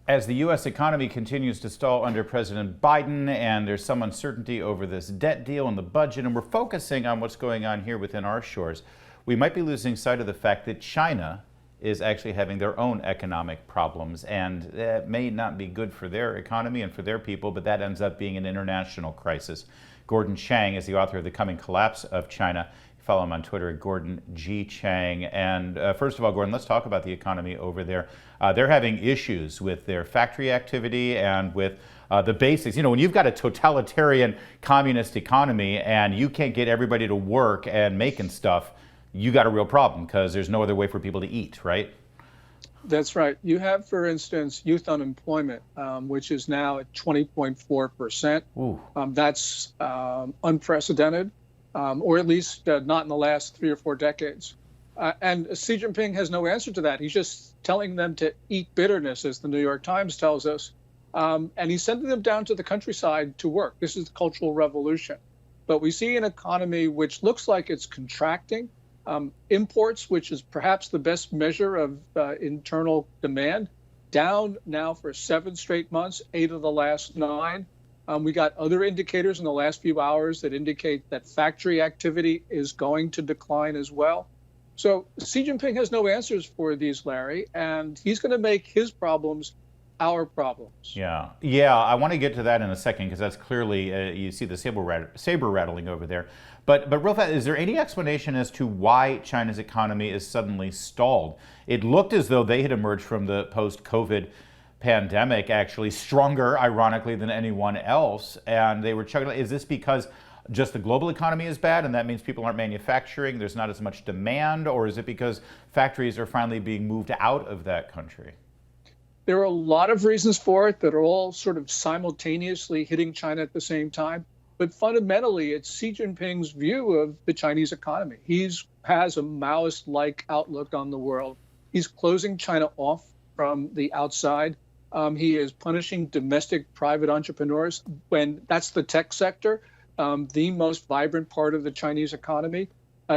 As the U.S. economy continues to stall under President Biden, and there's some uncertainty over this debt deal and the budget, and we're focusing on what's going on here within our shores, we might be losing sight of the fact that China is actually having their own economic problems, and that may not be good for their economy and for their people, but that ends up being an international crisis. Gordon Chang is the author of The Coming Collapse of China. Follow him on Twitter at Gordon G. Chang. And first of all, Gordon, let's talk about the economy over there. They're having issues with their factory activity and with the basics. You know, when you've got a totalitarian communist economy and you can't get everybody to work and making stuff, you got a real problem because there's no other way for people to eat, right? That's right. You have, for instance, youth unemployment, which is now at 20.4%. That's unprecedented. Or at least not in the last 3 or 4 decades. And Xi Jinping has no answer to that. He's just telling them to eat bitterness, as the New York Times tells us. And he's sending them down to the countryside to work. This is the Cultural Revolution. But we see an economy which looks like it's contracting. Imports, which is perhaps the best measure of internal demand, down now for 7 straight months, 8 of the last 9. We got other indicators in the last few hours that indicate that factory activity is going to decline as well. So Xi Jinping has no answers for these, Larry, and he's going to make his problems our problems. Yeah, I want to get to that in a second because that's clearly, you see the saber rattling over there. But real fast, is there any explanation as to why China's economy is suddenly stalled? It looked as though they had emerged from the post-COVID pandemic actually stronger, ironically, than anyone else, and they were chugging. Is this because just the global economy is bad and that means people aren't manufacturing, there's not as much demand, or is it because factories are finally being moved out of that country? There are a lot of reasons for it that are all sort of simultaneously hitting China at the same time, but fundamentally it's Xi Jinping's view of the Chinese economy. He has a Maoist-like outlook on the world. He's closing China off from the outside. He is punishing domestic private entrepreneurs when that's the tech sector, the most vibrant part of the Chinese economy.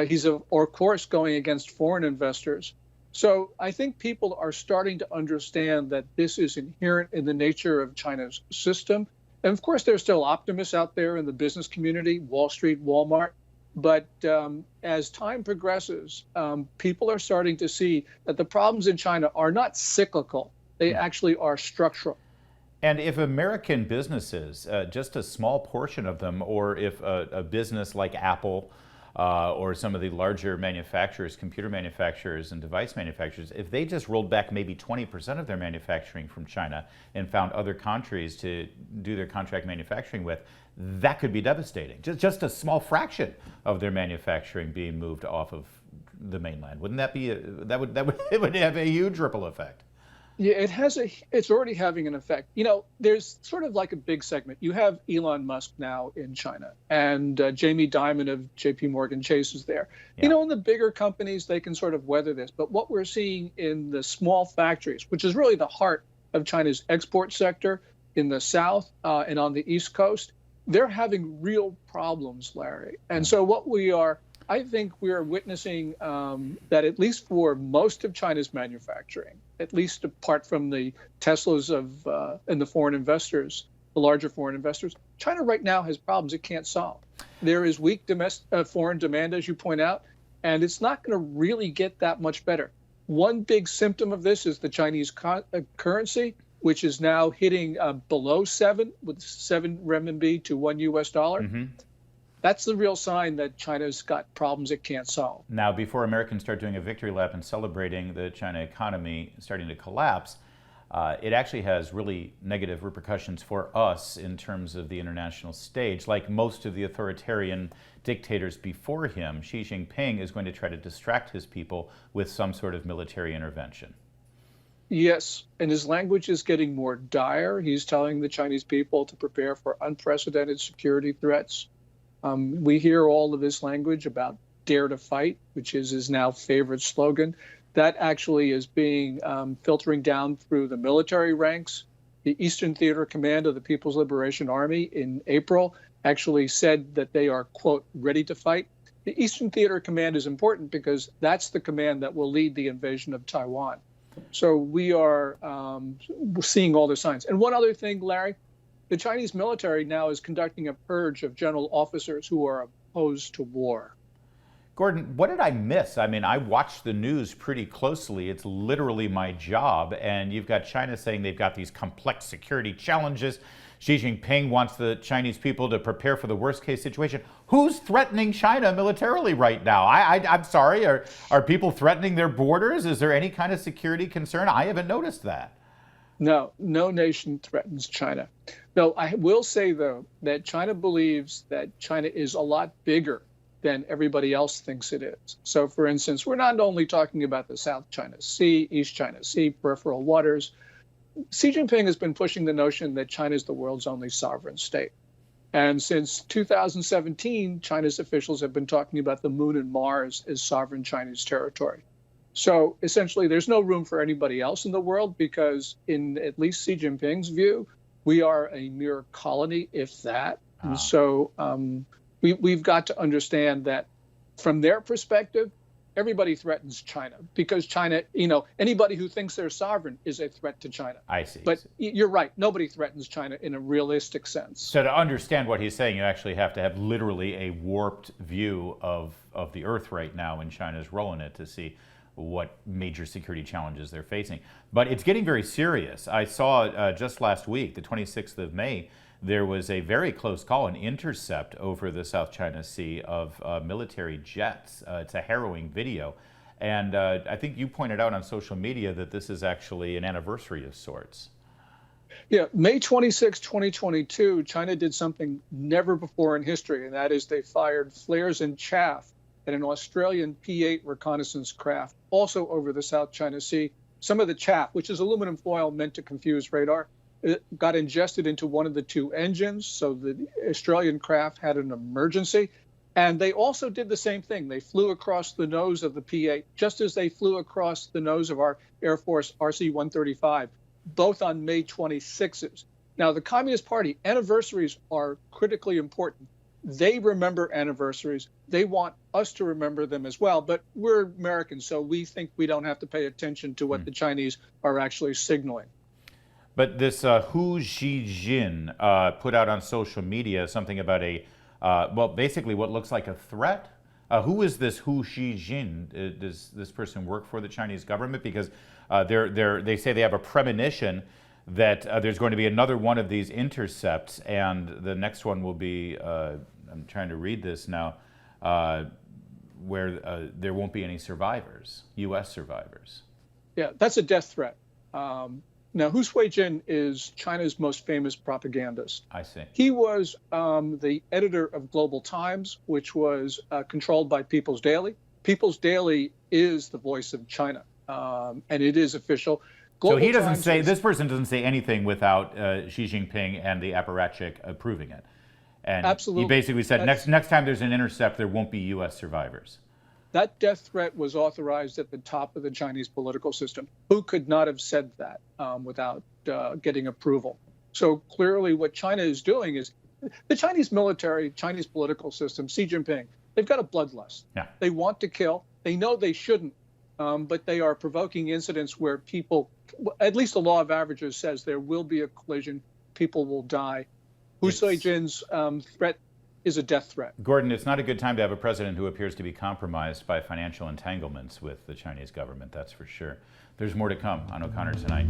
He's, of course, going against foreign investors. So I think people are starting to understand that this is inherent in the nature of China's system. And of course, there's still optimists out there in the business community, Wall Street, Walmart. But as time progresses, people are starting to see that the problems in China are not cyclical. They actually are structural. And if American businesses, just a small portion of them, or if a business like Apple or some of the larger manufacturers, computer manufacturers and device manufacturers, if they just rolled back maybe 20% of their manufacturing from China and found other countries to do their contract manufacturing with, that could be devastating. Just a small fraction of their manufacturing being moved off of the mainland. Wouldn't that be it would have a huge ripple effect? Yeah, it's already having an effect. You know, there's sort of like a big segment. You have Elon Musk now in China, and Jamie Dimon of JP Morgan Chase is there. Yeah. You know, in the bigger companies, they can sort of weather this. But what we're seeing in the small factories, which is really the heart of China's export sector in the South and on the East Coast, they're having real problems, Larry. And so I think we are witnessing that at least for most of China's manufacturing, at least apart from the Teslas and the foreign investors, the larger foreign investors, China right now has problems it can't solve. There is weak foreign demand, as you point out, and it's not going to really get that much better. One big symptom of this is the Chinese currency, which is now hitting below 7, with 7 renminbi to $1 US. Mm-hmm. That's the real sign that China's got problems it can't solve. Now, before Americans start doing a victory lap and celebrating the China economy starting to collapse, it actually has really negative repercussions for us in terms of the international stage. Like most of the authoritarian dictators before him, Xi Jinping is going to try to distract his people with some sort of military intervention. Yes, and his language is getting more dire. He's telling the Chinese people to prepare for unprecedented security threats. We hear all of this language about dare to fight, which is his now favorite slogan. That actually is being filtering down through the military ranks. The Eastern Theater Command of the People's Liberation Army in April actually said that they are, quote, ready to fight. The Eastern Theater Command is important because that's the command that will lead the invasion of Taiwan. So we are seeing all the signs. And one other thing, Larry, the Chinese military now is conducting a purge of general officers who are opposed to war. Gordon, what did I miss? I mean, I watch the news pretty closely. It's literally my job. And you've got China saying they've got these complex security challenges. Xi Jinping wants the Chinese people to prepare for the worst case situation. Who's threatening China militarily right now? I'm sorry, are people threatening their borders? Is there any kind of security concern? I haven't noticed that. No, no nation threatens China. No, I will say, though, that China believes that China is a lot bigger than everybody else thinks it is. So, for instance, we're not only talking about the South China Sea, East China Sea, peripheral waters. Xi Jinping has been pushing the notion that China is the world's only sovereign state. And since 2017, China's officials have been talking about the moon and Mars as sovereign Chinese territory. So essentially, there's no room for anybody else in the world because, in at least Xi Jinping's view, we are a mere colony, if that. And so we've got to understand that from their perspective, everybody threatens China because China, anybody who thinks they're sovereign is a threat to China. I see. But you're right. Nobody threatens China in a realistic sense. So to understand what he's saying, you actually have to have literally a warped view of the Earth right now and China's role in it to see what major security challenges they're facing. But it's getting very serious. I saw just last week, the 26th of May, there was a very close call, an intercept over the South China Sea of military jets. It's a harrowing video. And I think you pointed out on social media that this is actually an anniversary of sorts. Yeah, May 26, 2022, China did something never before in history, and that is they fired flares and chaff at an Australian P-8 reconnaissance craft, also over the South China Sea. Some of the chaff, which is aluminum foil meant to confuse radar, it got ingested into one of the two engines, so the Australian craft had an emergency. And they also did the same thing. They flew across the nose of the P-8, just as they flew across the nose of our Air Force RC-135, both on May 26th. Now, the Communist Party, anniversaries are critically important. They remember anniversaries. They want us to remember them as well. But we're Americans, so we think we don't have to pay attention to what the Chinese are actually signaling. But this Hu Xijin put out on social media something about basically what looks like a threat. Who is this Hu Xijin? Does this person work for the Chinese government? Because they say they have a premonition that there's going to be another one of these intercepts, and the next one will be, I'm trying to read this now, where there won't be any survivors, U.S. survivors. Yeah, that's a death threat. Now, Hu Xijin is China's most famous propagandist. I see. He was the editor of Global Times, which was controlled by People's Daily. People's Daily is the voice of China, and it is official. So he doesn't say, this person doesn't say anything without Xi Jinping and the apparatchik approving it. And absolutely. He basically said, next time there's an intercept, there won't be U.S. survivors. That death threat was authorized at the top of the Chinese political system. Who could not have said that without getting approval? So clearly what China is doing is the Chinese military, Chinese political system, Xi Jinping, they've got a bloodlust. Yeah. They want to kill. They know they shouldn't, but they are provoking incidents where people, at least the law of averages says there will be a collision, people will die. Hu Xijin's threat is a death threat. Gordon, it's not a good time to have a president who appears to be compromised by financial entanglements with the Chinese government, that's for sure. There's more to come on O'Connor Tonight.